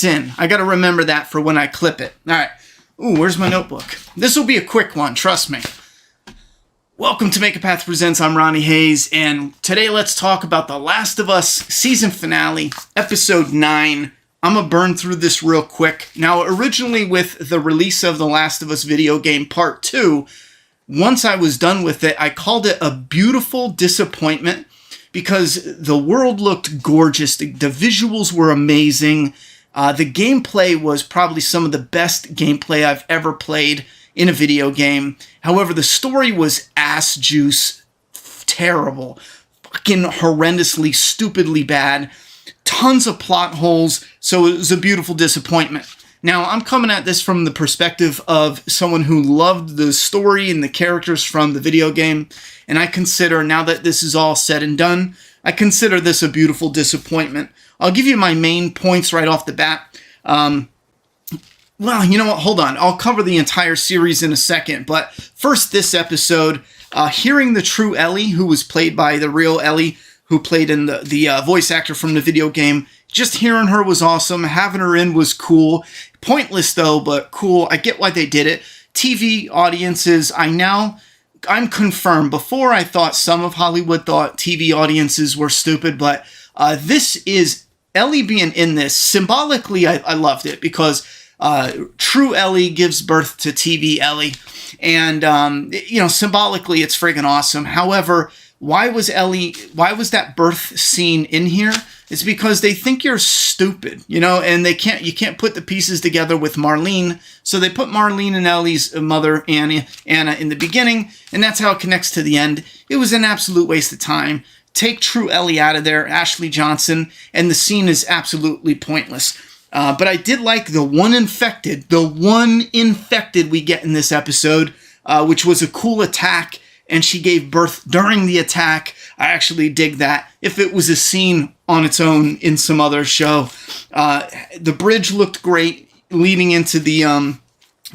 It's in. I got to remember that for when I clip it. All right. Ooh, where's my notebook? This will be a quick one, trust me. Welcome to Make a Path Presents. I'm Ronnie Hayes, and today let's talk about The Last of Us season finale, episode 9. I'm going to burn through this real quick. Now, originally with the release of The Last of Us video game part 2, once I was done with it, I called it a beautiful disappointment because the world looked gorgeous. The visuals were amazing. The gameplay was probably some of the best gameplay I've ever played in a video game. However, the story was ass juice, terrible, fucking horrendously, stupidly bad, tons of plot holes, so it was a beautiful disappointment. Now, I'm coming at this from the perspective of someone who loved the story and the characters from the video game, and I consider, now that this is all said and done, I consider this a beautiful disappointment. I'll give you my main points right off the bat. Well, you know what? Hold on. I'll cover the entire series in a second. But first, this episode, hearing the true Ellie, who was played by the real Ellie, who played in the voice actor from the video game, just hearing her was awesome. Having her in was cool. Pointless, though, but cool. I get why they did it. TV audiences, I'm confirmed. Before, I thought some of Hollywood thought TV audiences were stupid, but this is Ellie being in this. Symbolically, I loved it because true Ellie gives birth to TV Ellie, and symbolically, it's friggin' awesome. However, why was that birth scene in here? It's because they think you're stupid, and you can't put the pieces together with Marlene, so they put Marlene and Ellie's mother, Anna, in the beginning, and that's how it connects to the end. It was an absolute waste of time. Take true Ellie out of there, Ashley Johnson, and the scene is absolutely pointless. But I did like the one infected we get in this episode, which was a cool attack, and she gave birth during the attack. I actually dig that. If it was a scene on its own in some other show. The bridge looked great leading into the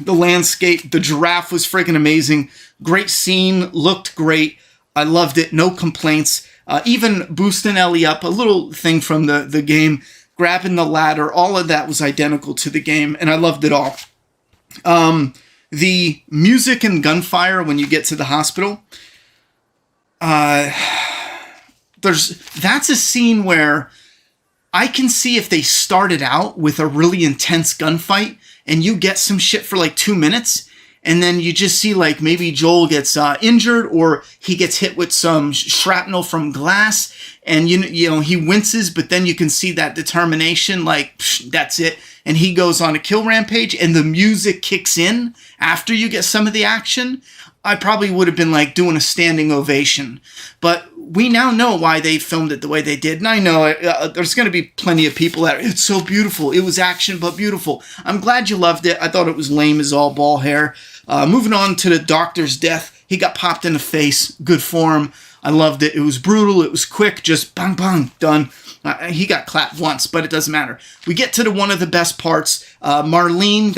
landscape. The giraffe was freaking amazing. Great scene, looked great. I loved it, no complaints. Even boosting Ellie up, a little thing from the game, grabbing the ladder, all of that was identical to the game, and I loved it all. The music and gunfire when you get to the hospital, that's a scene where I can see if they started out with a really intense gunfight and you get some shit for like 2 minutes, and then you just see like maybe Joel gets injured or he gets hit with some shrapnel from glass, and he winces, but then you can see that determination, like that's it, and he goes on a kill rampage, and the music kicks in after you get some of the action. I probably would have been like doing a standing ovation, but we now know why they filmed it the way they did, and I know there's going to be plenty of people that it's so beautiful. It was action, but beautiful. I'm glad you loved it. I thought it was lame as all ball hair. Moving on to the doctor's death, he got popped in the face. Good form. I loved it. It was brutal. It was quick. Just bang, bang, done. He got clapped once, but it doesn't matter. We get to one of the best parts. Marlene,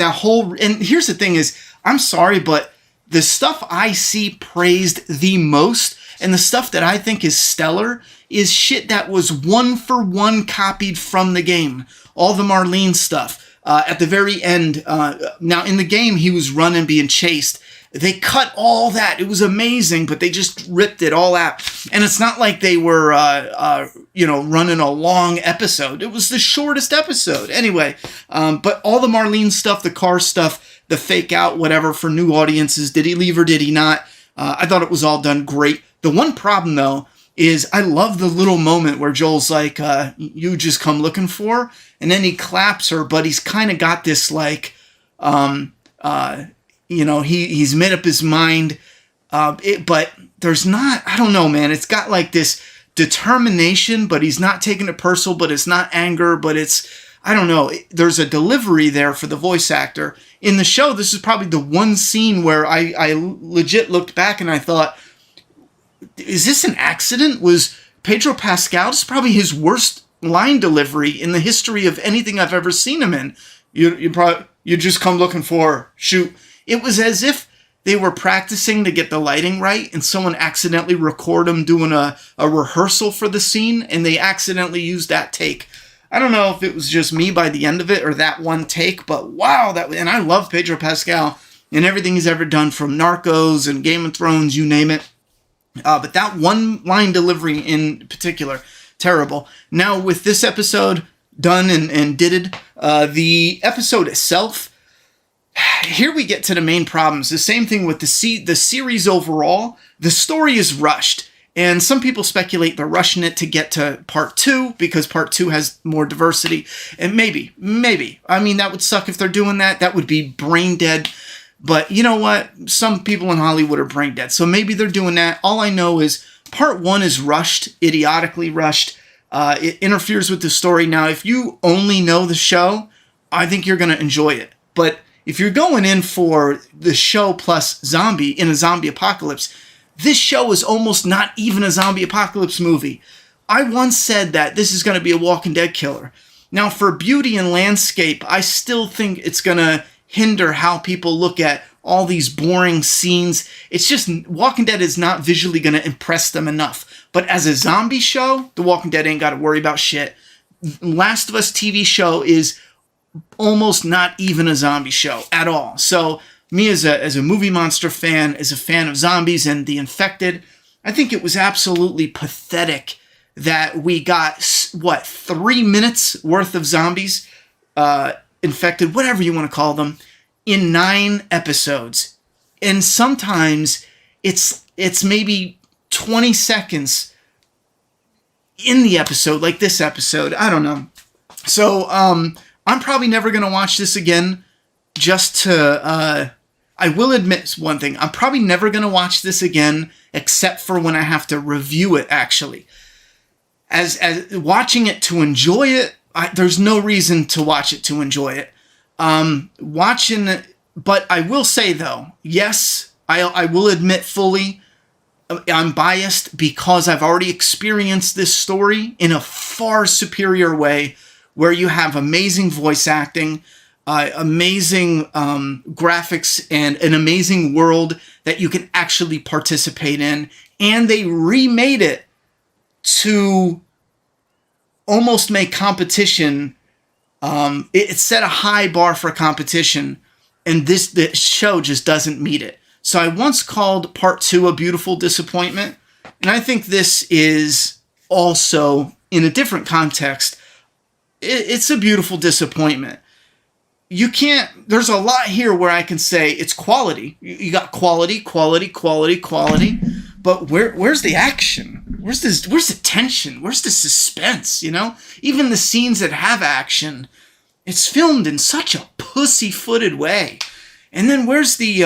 and here's the thing is, I'm sorry, but the stuff I see praised the most and the stuff that I think is stellar is shit that was 1-for-1 copied from the game. All the Marlene stuff. At the very end, now in the game, he was running, being chased. They cut all that. It was amazing, but they just ripped it all out. And it's not like they were, running a long episode. It was the shortest episode. Anyway, but all the Marlene stuff, the car stuff, the fake out, whatever, for new audiences. Did he leave or did he not? I thought it was all done great. The one problem, though, is I love the little moment where Joel's like, you just come looking for, and then he claps her, but he's kind of got this like, he's made up his mind, but there's not, I don't know, man, it's got like this determination, but he's not taking it personal, but it's not anger, but it's, I don't know, there's a delivery there for the voice actor. In the show, this is probably the one scene where I legit looked back and I thought, is this an accident? Was Pedro Pascal, this is probably his worst line delivery in the history of anything I've ever seen him in. You just come looking for, shoot. It was as if they were practicing to get the lighting right and someone accidentally recorded them doing a rehearsal for the scene and they accidentally used that take. I don't know if it was just me by the end of it or that one take, but wow, and I love Pedro Pascal and everything he's ever done, from Narcos and Game of Thrones, you name it. But that one line delivery in particular, terrible. Now, with this episode done and didded, the episode itself, here we get to the main problems. The same thing with the series overall. The story is rushed. And some people speculate they're rushing it to get to part 2 because part 2 has more diversity. And maybe. I mean, that would suck if they're doing that. That would be brain dead. But you know what? Some people in Hollywood are brain dead. So maybe they're doing that. All I know is part 1 is rushed, idiotically rushed. It interferes with the story. Now, if you only know the show, I think you're going to enjoy it. But if you're going in for the show plus zombie in a zombie apocalypse, this show is almost not even a zombie apocalypse movie. I once said that this is going to be a Walking Dead killer. Now, for beauty and landscape, I still think it's going to hinder how people look at all these boring scenes. It's just Walking Dead is not visually going to impress them enough. But as a zombie show, The Walking Dead ain't got to worry about shit. Last of Us TV show is almost not even a zombie show at all. So me as a movie monster fan, as a fan of zombies and the infected, I think it was absolutely pathetic that we got, 3 minutes worth of zombies, infected, whatever you want to call them, in 9 episodes. And sometimes it's maybe 20 seconds in the episode, like this episode. I don't know. So I'm probably never going to watch this again just to... I will admit one thing. I'm probably never going to watch this again except for when I have to review it, actually. As watching it to enjoy it, there's no reason to watch it to enjoy it. But I will say, though, yes, I will admit fully, I'm biased because I've already experienced this story in a far superior way, where you have amazing voice acting, amazing graphics, and an amazing world that you can actually participate in. And they remade it to almost make competition. It set a high bar for competition, and the show just doesn't meet it. So I once called part 2 a beautiful disappointment, and I think this is also, in a different context, it's a beautiful disappointment. There's a lot here where I can say it's quality. You got quality, but where's the action? Where's the tension? Where's the suspense, you know? Even the scenes that have action, it's filmed in such a pussy-footed way. And then where's the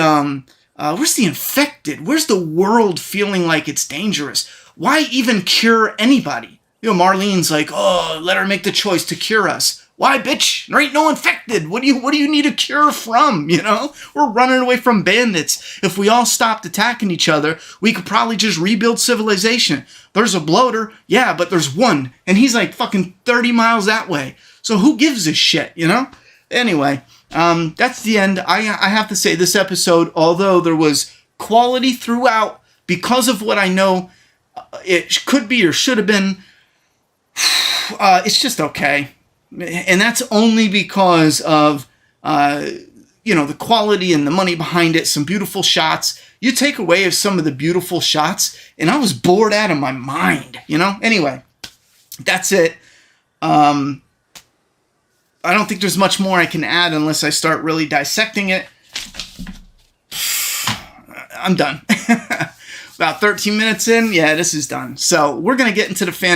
infected? Where's the world feeling like it's dangerous? Why even cure anybody? You know, Marlene's like, oh, let her make the choice to cure us. Why, bitch? There ain't no infected. What do you need a cure from, you know? We're running away from bandits. If we all stopped attacking each other, we could probably just rebuild civilization. There's a bloater, yeah, but there's one, and he's like fucking 30 miles that way. So who gives a shit, you know? Anyway, that's the end. I have to say, this episode, although there was quality throughout, because of what I know it could be or should have been, it's just okay. And that's only because of, the quality and the money behind it, some beautiful shots. You take away some of the beautiful shots, and I was bored out of my mind, you know? Anyway, that's it. I don't think there's much more I can add unless I start really dissecting it. I'm done. About 13 minutes in, yeah, this is done. So we're going to get into the fan